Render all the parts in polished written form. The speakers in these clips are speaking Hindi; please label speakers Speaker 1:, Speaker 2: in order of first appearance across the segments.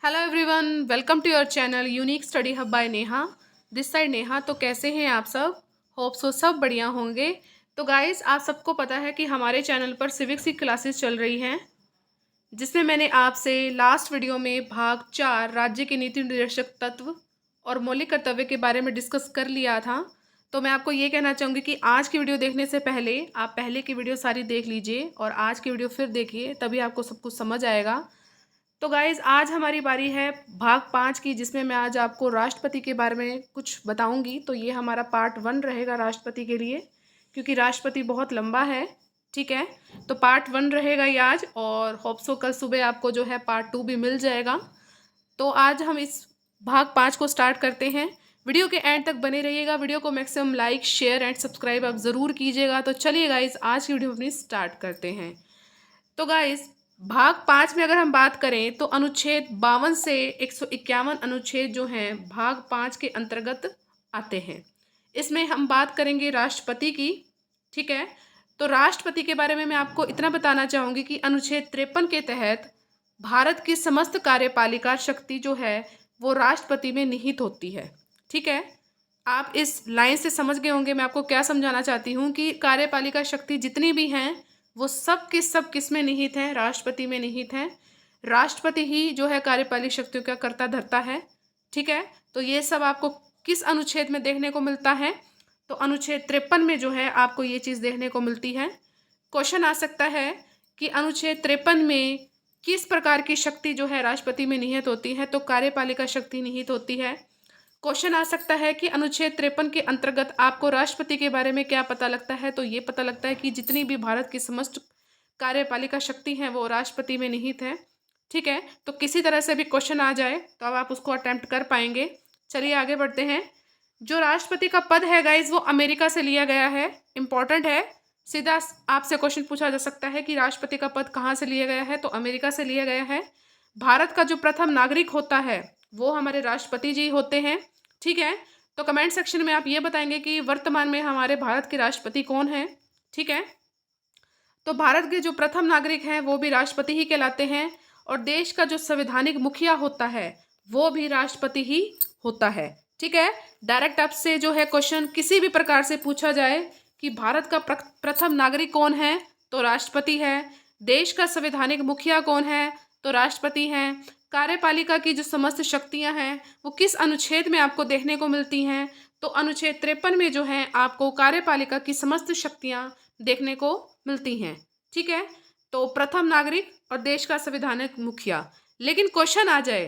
Speaker 1: Hello everyone, welcome to your channel unique study hub by Neha. This side Neha. तो कैसे हैं आप सब? होप सो सब बढ़िया होंगे। तो गाइस, आप सबको पता है कि हमारे चैनल पर सिविक्स की क्लासेस चल रही हैं, जिसमें मैंने आपसे लास्ट वीडियो में भाग 4 राज्य के नीति निर्देशक तत्व और मौलिक कर्तव्य के बारे में डिस्कस कर लिया था। तो मैं आपको ये कहना चाहूँगी कि आज की वीडियो देखने से पहले आप पहले की वीडियो सारी देख लीजिए और आज की वीडियो फिर देखिए, तभी आपको सब कुछ समझ आएगा। तो गाइज, आज हमारी बारी है भाग 5 की, जिसमें मैं आज आपको राष्ट्रपति के बारे में कुछ बताऊंगी। तो ये हमारा पार्ट 1 रहेगा राष्ट्रपति के लिए, क्योंकि राष्ट्रपति बहुत लंबा है। ठीक है, तो पार्ट 1 रहेगा ये आज, और होप सो कल सुबह आपको जो है पार्ट 2 भी मिल जाएगा। तो आज हम इस भाग 5 को स्टार्ट करते हैं। वीडियो के एंड तक बने रहिएगा। वीडियो को maximum like, share and subscribe आप ज़रूर कीजिएगा। तो चलिए गाइज, आज की वीडियो अपनी स्टार्ट करते हैं। तो गाइज, भाग 5 में अगर हम बात करें तो अनुच्छेद 52 से 151 अनुच्छेद जो हैं भाग 5 के अंतर्गत आते हैं। इसमें हम बात करेंगे राष्ट्रपति की। ठीक है, तो राष्ट्रपति के बारे में मैं आपको इतना बताना चाहूँगी कि अनुच्छेद 53 के तहत भारत की समस्त कार्यपालिका शक्ति जो है वो राष्ट्रपति में निहित होती है। ठीक है, आप इस लाइन से समझ गए होंगे मैं आपको क्या समझाना चाहती हूँ कि कार्यपालिका शक्ति जितनी भी हैं वो सब के सब किस में निहित हैं? राष्ट्रपति में निहित हैं। राष्ट्रपति ही जो है कार्यपालिक शक्तियों का कर्ता धर्ता है। ठीक है, तो ये सब आपको किस अनुच्छेद में देखने को मिलता है? तो अनुच्छेद 53 में जो है आपको ये चीज़ देखने को मिलती है। क्वेश्चन आ सकता है कि अनुच्छेद 53 में किस प्रकार की शक्ति जो है राष्ट्रपति में निहित होती है? तो कार्यपालिका शक्ति निहित होती है। क्वेश्चन आ सकता है कि अनुच्छेद 53 के अंतर्गत आपको राष्ट्रपति के बारे में क्या पता लगता है? तो ये पता लगता है कि जितनी भी भारत की समस्त कार्यपालिका शक्ति है वो राष्ट्रपति में निहित है। ठीक है, तो किसी तरह से भी क्वेश्चन आ जाए तो अब आप उसको अटेम्प्ट कर पाएंगे। चलिए आगे बढ़ते हैं। जो राष्ट्रपति का पद है गाइज वो अमेरिका से लिया गया है। इंपॉर्टेंट है, सीधा आपसे क्वेश्चन पूछा जा सकता है कि राष्ट्रपति का पद कहाँ से लिया गया है? तो अमेरिका से लिया गया है। भारत का जो प्रथम नागरिक होता है वो हमारे राष्ट्रपति जी होते हैं। ठीक है, तो कमेंट सेक्शन में आप ये बताएंगे कि वर्तमान में हमारे भारत के राष्ट्रपति कौन है। ठीक है, तो भारत के जो प्रथम नागरिक हैं वो भी राष्ट्रपति ही कहलाते हैं, और देश का जो संवैधानिक मुखिया होता है वो भी राष्ट्रपति ही होता है। ठीक है, डायरेक्ट आपसे जो है क्वेश्चन किसी भी प्रकार से पूछा जाए कि भारत का प्रथम नागरिक कौन है? तो राष्ट्रपति है। देश का संवैधानिक मुखिया कौन है? तो राष्ट्रपति हैं। कार्यपालिका की जो समस्त शक्तियां हैं वो किस अनुच्छेद में आपको देखने को मिलती हैं? तो अनुच्छेद 53 में जो है आपको कार्यपालिका की समस्त शक्तियां देखने को मिलती हैं। ठीक है, तो प्रथम नागरिक और देश का संवैधानिक मुखिया। लेकिन क्वेश्चन आ जाए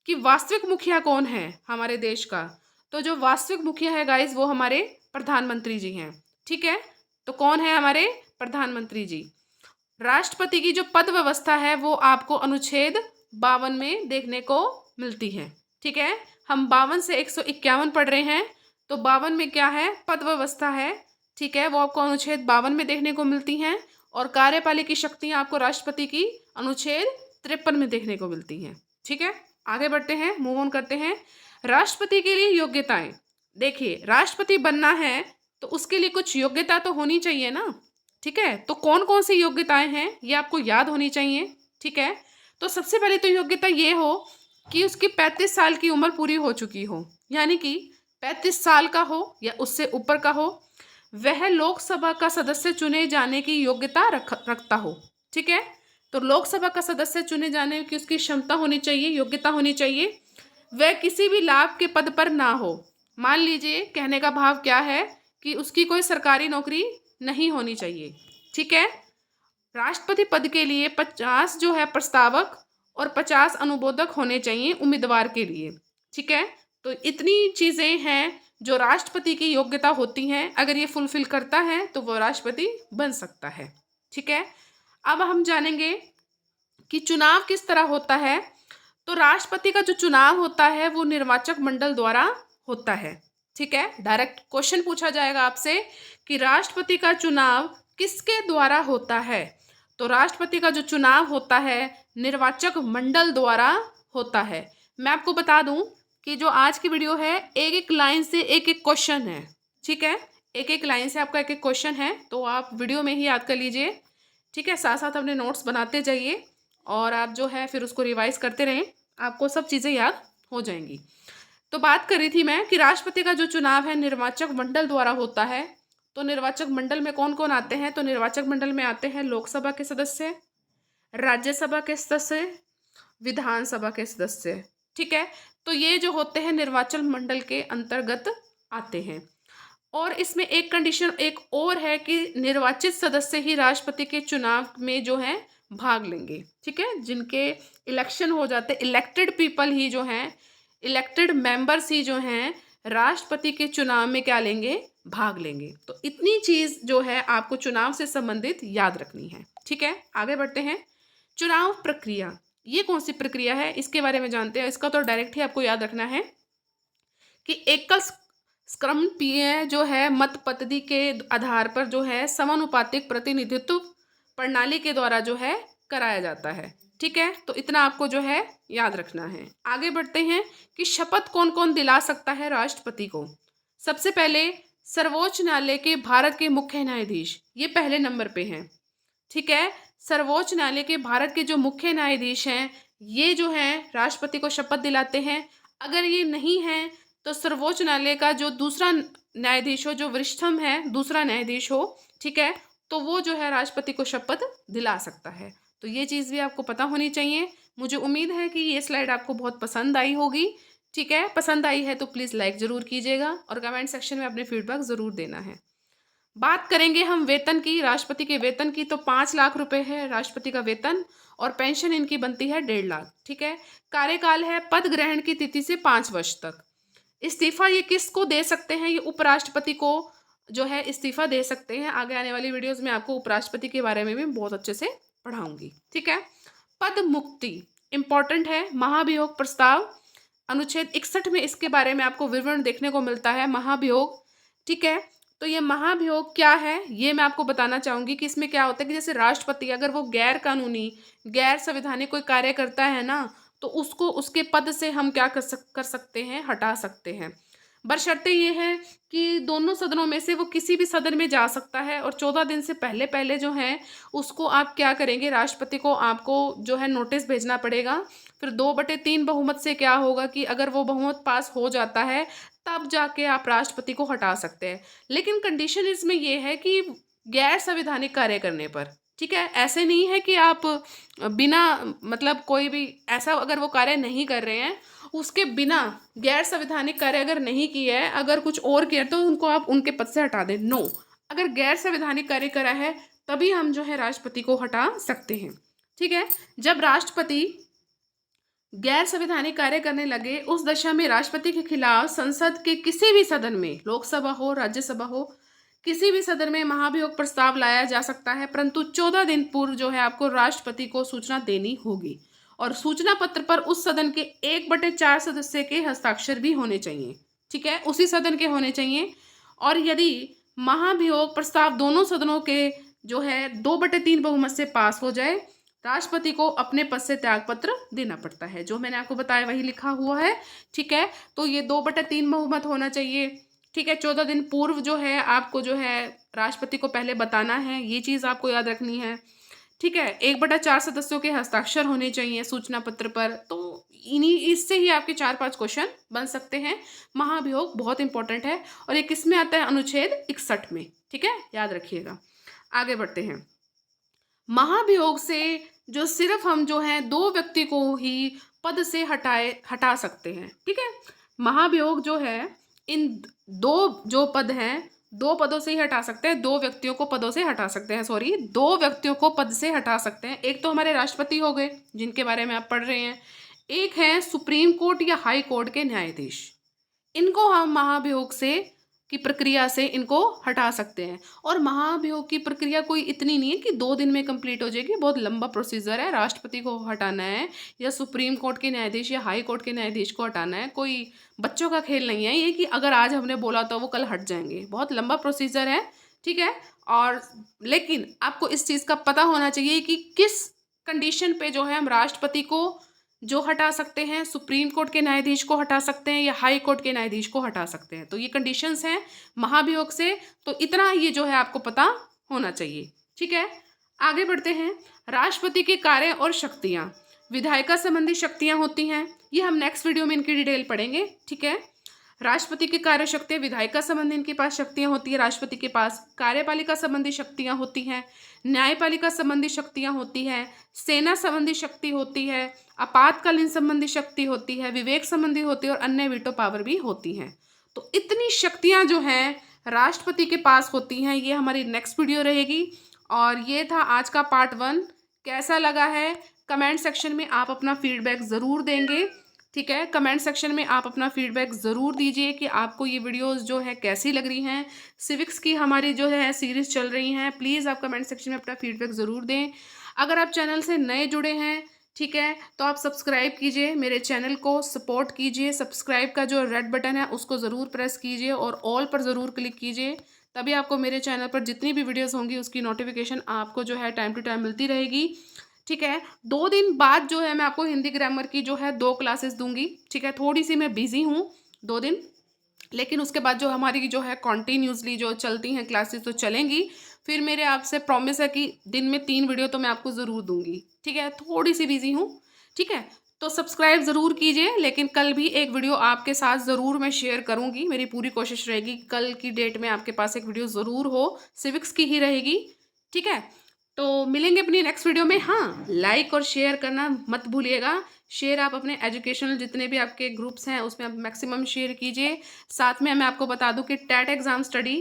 Speaker 1: कि वास्तविक मुखिया कौन है हमारे देश का? तो जो वास्तविक मुखिया है गाइज वो हमारे प्रधानमंत्री जी हैं। ठीक है, तो कौन है हमारे प्रधानमंत्री जी? राष्ट्रपति की जो पद व्यवस्था है वो आपको अनुच्छेद 52 में देखने को मिलती है। ठीक है, हम 52 से 151 पढ़ रहे हैं, तो 52 में क्या है? पद व्यवस्था है। ठीक है, वो आपको अनुच्छेद 52 में देखने को मिलती हैं, और कार्यपालिका की शक्तियां आपको राष्ट्रपति की अनुच्छेद 53 में देखने को मिलती हैं। ठीक है, आगे बढ़ते हैं, मूव ऑन करते हैं। राष्ट्रपति के लिए योग्यताएं। देखिए, राष्ट्रपति बनना है तो उसके लिए कुछ योग्यता तो होनी चाहिए ना। ठीक है, तो कौन कौन सी योग्यताएं हैं ये आपको याद होनी चाहिए। ठीक है, तो सबसे पहले तो योग्यता ये हो कि उसकी 35 साल की उम्र पूरी हो चुकी हो, यानी कि 35 साल का हो या उससे ऊपर का हो। वह लोकसभा का सदस्य चुने जाने की योग्यता रखता हो। ठीक है, तो लोकसभा का सदस्य चुने जाने की उसकी क्षमता होनी चाहिए, योग्यता होनी चाहिए। वह किसी भी लाभ के पद पर ना हो। मान लीजिए, कहने का भाव क्या है कि उसकी कोई सरकारी नौकरी नहीं होनी चाहिए। ठीक है, राष्ट्रपति पद के लिए 50 जो है प्रस्तावक और 50 अनुमोदक होने चाहिए उम्मीदवार के लिए। ठीक है, तो इतनी चीज़ें हैं जो राष्ट्रपति की योग्यता होती हैं। अगर ये फुलफिल करता है तो वो राष्ट्रपति बन सकता है। ठीक है, अब हम जानेंगे कि चुनाव किस तरह होता है। तो राष्ट्रपति का जो चुनाव होता है वो निर्वाचक मंडल द्वारा होता है। ठीक है, डायरेक्ट क्वेश्चन पूछा जाएगा आपसे कि राष्ट्रपति का चुनाव किसके द्वारा होता है? तो राष्ट्रपति का जो चुनाव होता है निर्वाचक मंडल द्वारा होता है। मैं आपको बता दूं कि जो आज की वीडियो है एक एक लाइन से एक एक क्वेश्चन है। ठीक है, एक एक लाइन से आपका एक एक क्वेश्चन है, तो आप वीडियो में ही याद कर लीजिए। ठीक है, साथ साथ अपने नोट्स बनाते जाइए और आप जो है फिर उसको रिवाइज करते रहें। आपको सब चीज़ें याद हो जाएंगी। तो बात कर रही थी मैं कि राष्ट्रपति का जो चुनाव है निर्वाचक मंडल द्वारा होता है। तो निर्वाचक मंडल में कौन कौन आते हैं? तो निर्वाचक मंडल में आते हैं लोकसभा के सदस्य, राज्यसभा के सदस्य, विधानसभा के सदस्य। ठीक है, तो ये जो होते हैं निर्वाचन मंडल के अंतर्गत आते हैं। और इसमें एक कंडीशन एक और है कि निर्वाचित सदस्य ही राष्ट्रपति के चुनाव में जो है भाग लेंगे। ठीक है, जिनके इलेक्शन हो जाते, इलेक्टेड पीपल ही जो हैं, इलेक्टेड मेंबर्स ही जो हैं राष्ट्रपति के चुनाव में क्या लेंगे? भाग लेंगे। तो इतनी चीज जो है आपको चुनाव से संबंधित याद रखनी है। ठीक है, आगे बढ़ते हैं। चुनाव प्रक्रिया, ये कौन सी प्रक्रिया है इसके बारे में जानते हैं। इसका तो डायरेक्ट ही आपको याद रखना है कि एकल स्क्रमपीय जो है मत पद्धति के आधार पर जो है समानुपातिक प्रतिनिधित्व प्रणाली के द्वारा जो है कराया जाता है। ठीक है, तो इतना आपको जो है याद रखना है। आगे बढ़ते हैं कि शपथ कौन कौन दिला सकता है राष्ट्रपति को। सबसे पहले सर्वोच्च न्यायालय के भारत के मुख्य न्यायाधीश, ये पहले नंबर पे हैं। ठीक है, सर्वोच्च न्यायालय के भारत के जो मुख्य न्यायाधीश हैं ये जो है राष्ट्रपति को शपथ दिलाते हैं। अगर ये नहीं है तो सर्वोच्च न्यायालय का जो दूसरा न्यायाधीश हो, जो वरिष्ठतम है दूसरा न्यायाधीश हो, ठीक है, तो वो जो है राष्ट्रपति को शपथ दिला सकता है। तो ये चीज़ भी आपको पता होनी चाहिए। मुझे उम्मीद है कि ये स्लाइड आपको बहुत पसंद आई होगी। ठीक है, पसंद आई है तो प्लीज़ लाइक ज़रूर कीजिएगा और कमेंट सेक्शन में अपने फीडबैक ज़रूर देना है। बात करेंगे हम वेतन की, राष्ट्रपति के वेतन की। तो 5 लाख रुपए है राष्ट्रपति का वेतन और पेंशन इनकी बनती है 1.5 लाख। ठीक है, कार्यकाल है पद ग्रहण की तिथि से 5 वर्ष तक। इस्तीफा ये किसको दे सकते हैं? ये उपराष्ट्रपति को जो है इस्तीफा दे सकते हैं। आगे आने वाली वीडियोस में आपको उपराष्ट्रपति के बारे में भी बहुत अच्छे से पढ़ाऊंगी। ठीक है, पद मुक्ति इंपॉर्टेंट है। महाभियोग प्रस्ताव अनुच्छेद 61 में इसके बारे में आपको विवरण देखने को मिलता है, महाभियोग। ठीक है, तो ये महाभियोग क्या है ये मैं आपको बताना चाहूंगी कि इसमें क्या होता है कि जैसे राष्ट्रपति अगर वो गैर कानूनी गैर संवैधानिक कोई कार्य करता है ना, तो उसको उसके पद से हम क्या कर सकते हैं? हटा सकते हैं। बशर्ते ये है कि दोनों सदनों में से वो किसी भी सदन में जा सकता है और 14 दिन से पहले पहले जो है उसको आप क्या करेंगे? राष्ट्रपति को आपको जो है नोटिस भेजना पड़ेगा। फिर 2/3 बहुमत से क्या होगा कि अगर वो बहुमत पास हो जाता है तब जाके आप राष्ट्रपति को हटा सकते हैं। लेकिन कंडीशन इसमें ये है कि गैर संवैधानिक कार्य करने पर। ठीक है, ऐसे नहीं है कि आप बिना मतलब कोई भी ऐसा अगर वो कार्य नहीं कर रहे हैं उसके बिना गैर संवैधानिक कार्य अगर नहीं किया है, अगर कुछ और किया तो उनको आप उनके पद से हटा दें। नो, अगर गैर संवैधानिक कार्य करा है तभी हम जो है राष्ट्रपति को हटा सकते हैं। ठीक है, जब राष्ट्रपति गैर संवैधानिक कार्य करने लगे उस दशा में राष्ट्रपति के खिलाफ संसद के किसी भी सदन में, लोकसभा हो राज्यसभा हो, किसी भी सदन में महाभियोग प्रस्ताव लाया जा सकता है, परंतु 14 दिन पूर्व जो है आपको राष्ट्रपति को सूचना देनी होगी और सूचना पत्र पर उस सदन के 1/4 सदस्य के हस्ताक्षर भी होने चाहिए। ठीक है, उसी सदन के होने चाहिए। और यदि महाभियोग प्रस्ताव दोनों सदनों के जो है 2/3 बहुमत से पास हो जाए, राष्ट्रपति को अपने पद से त्याग पत्र देना पड़ता है। जो मैंने आपको बताया वही लिखा हुआ है। ठीक है, तो ये 2/3 बहुमत होना चाहिए। ठीक है, 14 दिन पूर्व जो है आपको जो है राष्ट्रपति को पहले बताना है, ये चीज़ आपको याद रखनी है। ठीक है, 1/4 सदस्यों के हस्ताक्षर होने चाहिए सूचना पत्र पर। तो इन्हीं इससे ही आपके 4-5 क्वेश्चन बन सकते हैं। महाभियोग बहुत इंपॉर्टेंट है और ये किस में आता है? अनुच्छेद 61 में। ठीक है, याद रखिएगा। आगे बढ़ते हैं। महाभियोग से जो सिर्फ हम जो है 2 व्यक्ति को ही पद से हटा सकते हैं। ठीक है, महाभियोग जो है इन 2 जो पद हैं 2 पदों से ही हटा सकते हैं, 2 व्यक्तियों को पदों से हटा सकते हैं। सॉरी, 2 व्यक्तियों को पद से हटा सकते हैं। एक तो हमारे राष्ट्रपति हो गए जिनके बारे में आप पढ़ रहे हैं, एक है सुप्रीम कोर्ट या हाई कोर्ट के न्यायाधीश। इनको हम महाभियोग से की प्रक्रिया से इनको हटा सकते हैं। और महाभियोग की प्रक्रिया कोई इतनी नहीं है कि 2 दिन में कंप्लीट हो जाएगी, बहुत लंबा प्रोसीजर है। राष्ट्रपति को हटाना है या सुप्रीम कोर्ट के न्यायाधीश या हाई कोर्ट के न्यायाधीश को हटाना है, कोई बच्चों का खेल नहीं है ये कि अगर आज हमने बोला तो वो कल हट जाएंगे। बहुत लंबा प्रोसीजर है। ठीक है, और लेकिन आपको इस चीज़ का पता होना चाहिए कि किस कंडीशन पे जो है हम राष्ट्रपति को जो हटा सकते हैं, सुप्रीम कोर्ट के न्यायाधीश को हटा सकते हैं या हाई कोर्ट के न्यायाधीश को हटा सकते हैं। तो ये कंडीशंस हैं महाभियोग से। तो इतना ये जो है आपको पता होना चाहिए। ठीक है, आगे बढ़ते हैं। राष्ट्रपति के कार्य और शक्तियाँ। विधायिका संबंधी शक्तियाँ होती हैं, ये हम नेक्स्ट वीडियो में इनकी डिटेल पढ़ेंगे, ठीक है। राष्ट्रपति की कार्य शक्तियाँ, विधायिका संबंधी इनके पास शक्तियाँ होती है राष्ट्रपति के पास। कार्यपालिका संबंधी शक्तियाँ होती हैं, न्यायपालिका संबंधी शक्तियाँ होती है, सेना संबंधी शक्ति होती है, आपातकालीन संबंधी शक्ति होती है, विवेक संबंधी होती है और अन्य वीटो पावर भी होती हैं। तो इतनी शक्तियाँ जो हैं राष्ट्रपति के पास होती हैं, ये हमारी नेक्स्ट वीडियो रहेगी। और ये था आज का पार्ट 1। कैसा लगा है कमेंट सेक्शन में आप अपना फीडबैक ज़रूर देंगे, ठीक है। कमेंट सेक्शन में आप अपना फीडबैक ज़रूर दीजिए कि आपको ये वीडियोस जो है कैसी लग रही हैं। सिविक्स की हमारी जो है सीरीज़ चल रही हैं, प्लीज़ आप कमेंट सेक्शन में अपना फीडबैक ज़रूर दें। अगर आप चैनल से नए जुड़े हैं, ठीक है, तो आप सब्सक्राइब कीजिए, मेरे चैनल को सपोर्ट कीजिए। सब्सक्राइब का जो रेड बटन है उसको ज़रूर प्रेस कीजिए और ऑल पर ज़रूर क्लिक कीजिए, तभी आपको मेरे चैनल पर जितनी भी वीडियोस होंगी उसकी नोटिफिकेशन आपको जो है टाइम टू टाइम मिलती रहेगी, ठीक है। 2 दिन बाद जो है मैं आपको हिंदी ग्रामर की जो है 2 क्लासेस दूंगी, ठीक है। थोड़ी सी मैं बिजी हूँ 2 दिन, लेकिन उसके बाद जो हमारी जो है कॉन्टीन्यूसली जो चलती हैं क्लासेस तो चलेंगी। फिर मेरे आपसे प्रॉमिस है कि दिन में 3 वीडियो तो मैं आपको ज़रूर दूंगी, ठीक है। थोड़ी सी बिजी हूँ, ठीक है। तो सब्सक्राइब ज़रूर कीजिए, लेकिन कल भी एक वीडियो आपके साथ ज़रूर मैं शेयर करूँगी। मेरी पूरी कोशिश रहेगी कल की डेट में आपके पास एक वीडियो ज़रूर हो, सिविक्स की ही रहेगी, ठीक है। तो मिलेंगे अपनी नेक्स्ट वीडियो में। हाँ, लाइक और शेयर करना मत भूलिएगा। शेयर आप अपने एजुकेशनल जितने भी आपके ग्रुप्स हैं उसमें आप मैक्सिमम शेयर कीजिए। साथ में मैं आपको बता दूं कि टेट एग्ज़ाम स्टडी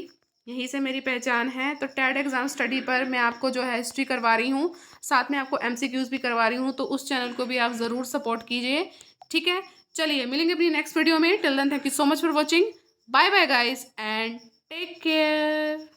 Speaker 1: यहीं से मेरी पहचान है, तो टेट एग्ज़ाम स्टडी पर मैं आपको जो है हिस्ट्री करवा रही हूँ, साथ में आपको MCQs भी करवा रही हूँ, तो उस चैनल को भी आप ज़रूर सपोर्ट कीजिए, ठीक है। चलिए मिलेंगे अपनी नेक्स्ट वीडियो में। Till then thank you so much for watching. Bye bye guys and take care.